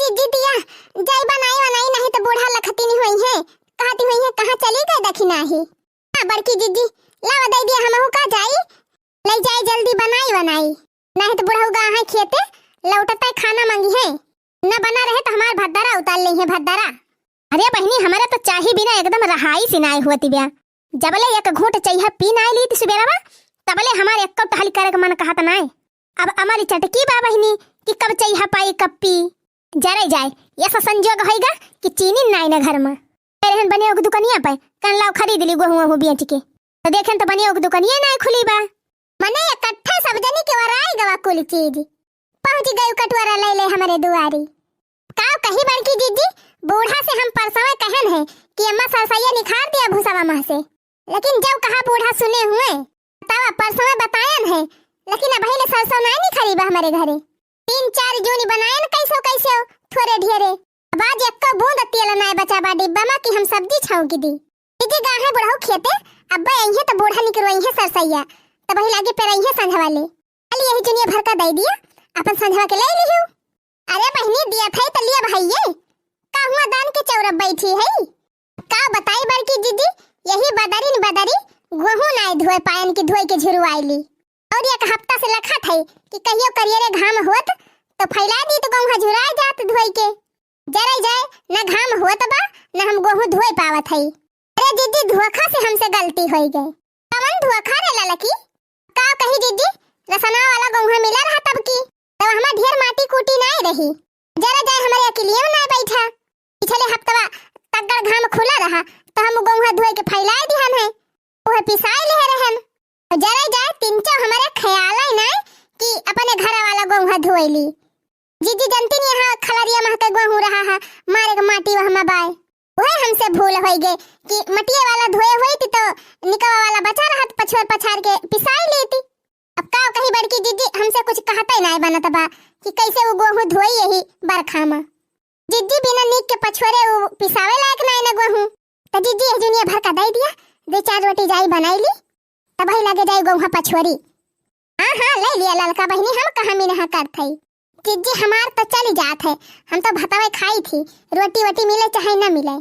जीजी दिया जाई बनाई बनाई नहीं तो बूढ़ा लखती नहीं हुई है कहती हुई है कहां चली गई देखी नहीं। हां बड़की जीजी लावा दे दिया हमहु का जाई ले जाए जल्दी बनाई बनाई नहीं तो बूढ़ा उगा है खेते लौटता खाना मांगी है न बना रहे तो हमार भद्दारा उतार ले है भद्दारा। अरे बहनी हमारा तो चाही बिना एकदम रहाई सिनाई होती बिया जबले एक घूंट चाहिए पी ना ली सुबेरवा तबले हमारे एक कप टहल करे मन कहत नाय। अब हमारी चटकी बा बहनी कि कब चाहिए पाई कब पी जरे जाए ऐसा संजोग होएगा कि चीनी नाई ना घर में रहन बने ओक दुकानिया पे कन लाओ खरीद ली गेहूं बेच के तो देखें तो बने ओक दुकानिया ना खुली बा मने इकट्ठा सब जनी के वराई गवा कुल चीज पहुंच गई कटवारा ले ले हमारे दुआरी का कही बड़की जीजी बूढ़ा से हम परसवा कहन है कि अम्मा सरसैया निखार दिया भूसावा मां से लेकिन जब कहा बूढ़ा सुने हुए तब परसवा बतायन है लेकिन अब पहले सरसों नहीं निखरी बा हमारे घरे 3-4 जूनी बनायन कैसो कैसो थोड़े ढेरे बाज एक बूंद तेल नाय बचा बा डिब्बा में कि हम सब्जी छाऊ की दी दीदी गाहे बुढ़ाऊ खेते अब यही तो बूढ़ा निकरवाई है सरसैया तब वही लागे पे रही है संझवा ले अली यही जुनिया भर का दे दिया अपन संझवा के ले लियो। अरे बहनी दिया था तो लिया भैये का हुआ दान के चौरब बैठी है का बताई बड़की दीदी यही बदरी गेहूं नाय धोए पायन की धोए के झुरवाईली और एक हफ्ता से लखा था कि कहियो करियरे घाम होत तो फैला दी तो गेहूं झुराए जात धोई के जरे जाए न घाम होत बा न हम गेहूं धोए पावत है। अरे दीदी धोखा से हमसे गलती हो गई कवन धोखा रे ललकी का कही दीदी रसना वाला गेहूं मिला रहा तब की तब हमार ढेर माटी कूटी नहीं रही जरे जाए हमारे अकेलियो ना बैठा पिछले हफ्ता तगड़ घाम खुला रहा तो हम गेहूं धोए के फैलाए दिहन है ओहे पिसाई ले रहन जरा जाए तिनचा हमारे ख्याल है ना कि अपने घर वाला गेहूं धोएली जीजी जानती नहीं हां खलरिया में के गेहूं रहा है मारे के माटी वहां में बाय वही हमसे भूल हो गई कि मटिया वाला धोए हुई थी तो निकवा वाला बचा रहा पछोर पछार के पिसाई लेती। अब का कही बड़की जीजी हमसे कुछ कहते नहीं बनत बा कि कैसे वो गेहूं धोई यही बरखा में जीजी बिना नीक के पछोरे वो पिसावे लायक नहीं ना गेहूं तो जीजी जुनिया भर का दे दिया 2-4 रोटी जाई बनाई ली तब ही लगे जाए गेहूं पछोरी। हां ले लिया ललका बहनी हम कहां में नहा कर थई जीजी हमार तो चली जात है हम तो भतावे खाई थी रोटी वोटी मिले चाहे ना मिले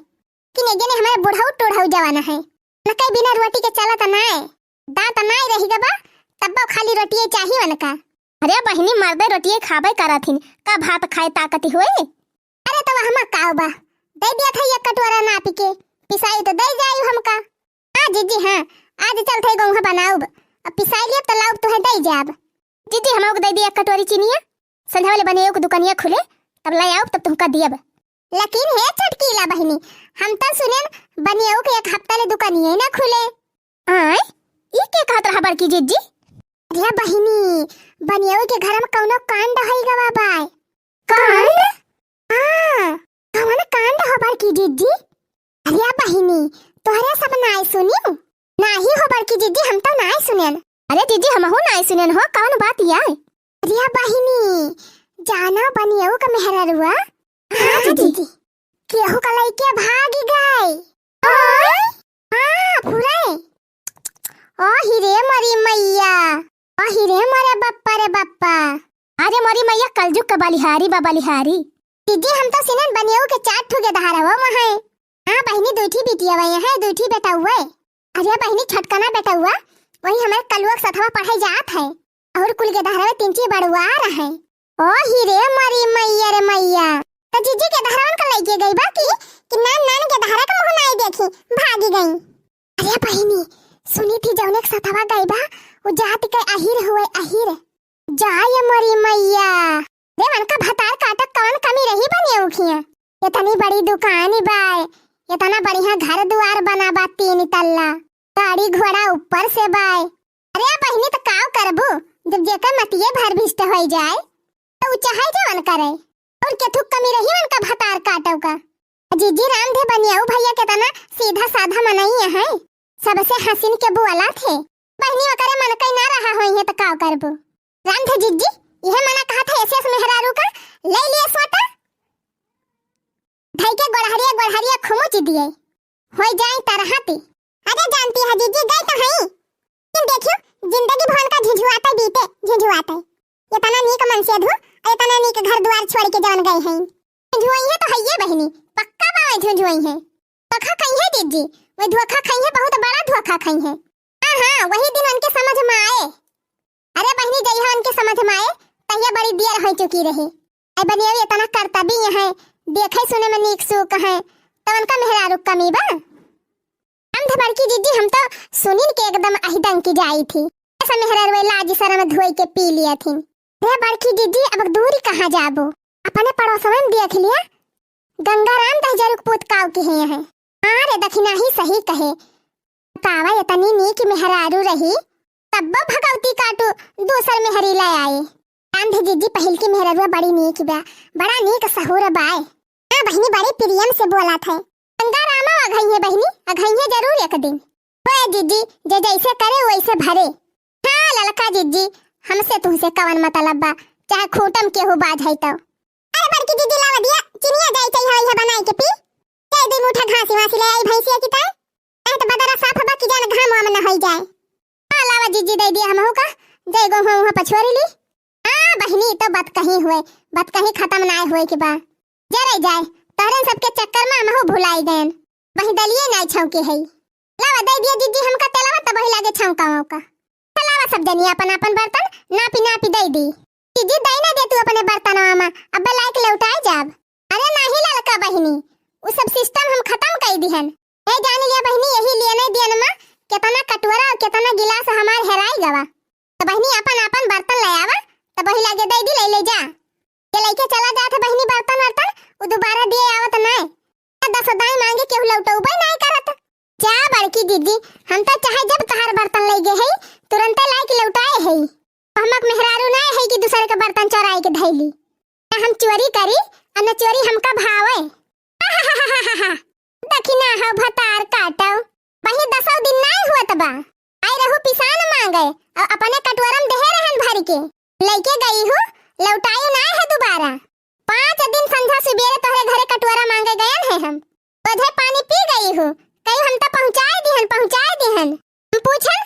कि ने जने हमारे बुढ़ाऊ टोढ़ाऊ जवाना है न कई बिना रोटी के चलत ना है दांत ना रही गबा तब खाली रोटी चाहिए उनका। अरे बहनी मर्दे रोटी खाबे करथिन का भात खाए ताकत हुए अरे तो हम काबा दे दिया था एक कटोरा नाप के पिसाई तो दे जाई हमका। हां जीजी हां आज चलते गेहूं बनाऊ अब पिसाई लिया तो लाऊ तो है दे जाब जीजी हमको दे दिया कटोरी चीनिया संध्या वाले बने को दुकानिया खुले तब ले आओ तब तुमका दियब लेकिन है चटकीला बहनी हम तो सुनेन बनियो के एक हफ्ता ले दुकानिया ना खुले आय ई के कहत रहा बड़की जीजी। अरे बहनी बनियो के घर में कौनो कांड होई गवा बाय कांड हां कौन कांड हो बड़की जीजी। अरे बहनी तोहरे सब नाय सुनियो नाही हो बड़की जीजी हम तो नाय सुनेन। अरे जीजी हम हो नाय सुनेन हो कौन बात या अरे बहिनी जाना बनियो का मेहररुआ हां जीजी केहू का लइके भाग गई हां फुरे ओ हिरे मरी मैया ओ हिरे मरे बप्पा रे बप्पा अरे मरी मैया कलजुग का बलिहारी बाबा लिहारी जीजी हम तो सिनन बनियो के 4 ठुगे धारावा वहां हां बहिनी दूठी बिटिया वही है दूठी बेटा हुआ अरे बहिनी छटकना बेटा हुआ वही हमारे कलुआ सथवा पढ़ाई जात है और कुल के धारा में 3 बड़ुआ रहा है। ओ हिरे मरी मैया रे मैया तो जीजी के धारावन का लेके गई बाकी कि नान के धारा का मुंह नहीं देखी भागी गई। अरे बहिनी सुनी थी जौने के सथवा गई बा वो जात के अहिर हुए अहिर जाय मरी मैया रे मन का भतार काटा कौन कमी रही बने उखिया इतनी बड़ी दुकान बाय इतना बढ़िया घर द्वार बना बा 3 तल्ला गाड़ी घोड़ा ऊपर से बाय। अरे बहिनी तो काव करबू जब जेकर मतिये भर भिष्ट हो जाए तो उ चाहे जवन करे और के थुक कमी रही उनका भतार काटव का। जीजी राम थे बनियाऊ भैया के तना सीधा साधा मनई है सबसे हसीन के बुआला थे बहनी वकरे मन कई ना रहा होई है तो काव करबू राम थे जीजी यह मना कहा था ऐसे मेहरारू का ले लिए सोटा भाई के गोड़हरिया खुमुच दिए हो जाए तरहती। अरे जानती है जीजी गई तो है तुम देखियो जिंदगी भर का झिझुआता बीते झिझुआता ये तना नीक मन से धु ए तना नीक घर द्वार छोड़ के जान गए हैं झुझुआई है तो हइये बहनी पक्का बावे झुझुआई है। धोखा खाई है दीदी, वही धोखा खाई है, बहुत बड़ा धोखा खाई है। हाँ वही दिन उनके समझ में आए। अरे बहनी जइहा उनके समझ में आए तहिया बड़ी देर हो चुकी रही। आई बनिया इतना करता भी है, देखे सुने में नीक सुख है, तो उनका मेहरारू कमी बा। हम तो बड़की जीजी हम तो सुनील के एकदम अहिदंग की जाई थी, ऐसा मेहरारू लाज शर्म धोई के पी लिया थी। रे बड़की जीजी अब दूरी कहाँ जाबो, अपने पड़ोस में देख लिया गंगाराम दहजरुक पूत काव के हैं यहाँ। हाँ रे दखिना ही सही कहे, तावा इतनी नीक मेहरारू रही तब भगवती काटू दूसर मेहरी ले आए। आंधे जीजी पहल की मेहरारू बड़ी नीक बा, बड़ा नीक सहुर बाय। हाँ बहनी बड़े प्रियम से बोला था, गंगारामा अघई है बहनी, अघई है जरूर एक दिन। ओए जीजी जे जैसे करे वैसे भरे। हाँ ललका जीजी हमसे तुमसे कवन मतलब बा, चाहे खूटम केहू बाज है तो। अरे बड़की जीजी लावा दिया चिनिया जाई चाहिए है बनाई के पी, ए दे मुठा घासी वासी ले आई भैंसिया की ता, ए तो बदरा साफ बा की जान घाम वाम न होई जाए। हां लावा जीजी दे दिया हमहु का, जय गो हूं वहां पछोरी ली। हां बहनी तो बात कहीं हुए, बात कहीं खत्म ना हुए के बा, जरे जाए तहरन सबके चक्कर में हमहु भुलाई गएन, वही दलिए ना छौके है। लावा दे दिया जीजी हमका तेलावा तब वही लागे छौकाओं का। लावा सब जनी अपन अपन बर्तन नापी दे दी। जीजी दई ना दे तू अपने बर्तनवा में, अब लाइक लौटाए जाब। अरे नाही ललका बहनी, उ सब सिस्टम हम खत्म कर दिहन। ए जान लिया बहनी यही लिए नहीं दियन में कितना कटोरा और कितना गिलास हमार हेराई गवा। तो बहनी अपन बर्तन ले आवा, तो वही लागे दे दी ले जा। ये लेके चला जात बहनी बर्तन उ दोबारा दिए आवत ना, 10 दाई मांगे केहू लौटौबे नहीं करत। जा बड़की दीदी हम तो चाहे जब तहार बर्तन ले गे है तुरंत लाइक लौटाए है। हमक मेहरारू ना है कि दूसरे के बर्तन चोराए के धैली, हम चोरी करी और न चोरी हमका भावे। दखिना हो भतार काटो वही 10 दिन ना हुआ बा, आई रहू पिसान मांगे और अपने कटोरम देहे रहन भर के लेके गई हूँ, लौटाई ना है दोबारा। 5 दिन संध्या सुबेरे तोहरे घरे कटोरा मांगे गए हैं हम, तुझे पानी पी गई हूँ, कहीं हम तो पहुँचाए दिहन। हम पूछन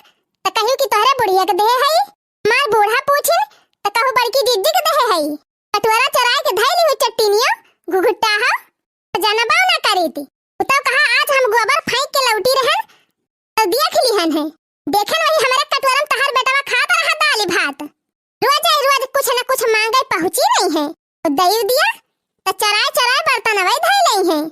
तो कहू कि तोहरे बुढ़िया के देहे है, मार बूढ़ा पूछिन तो कहू बड़की दीदी के देहे है। कटोरा चराए के धैली हुई चट्टीनिया घुघुट्टा हा जानबा ना करी थी, तो कहा आज हम गोबर फेंक के लौटी रहन तो देख लिहन है, देखन वही हमारे कटोरा में तहार बेटवा खात रहा दाली भात। रोज कुछ न कुछ मांगे पहुंची नहीं है, तो दई दिया तो चराए बर्तन अवै धैले हैं।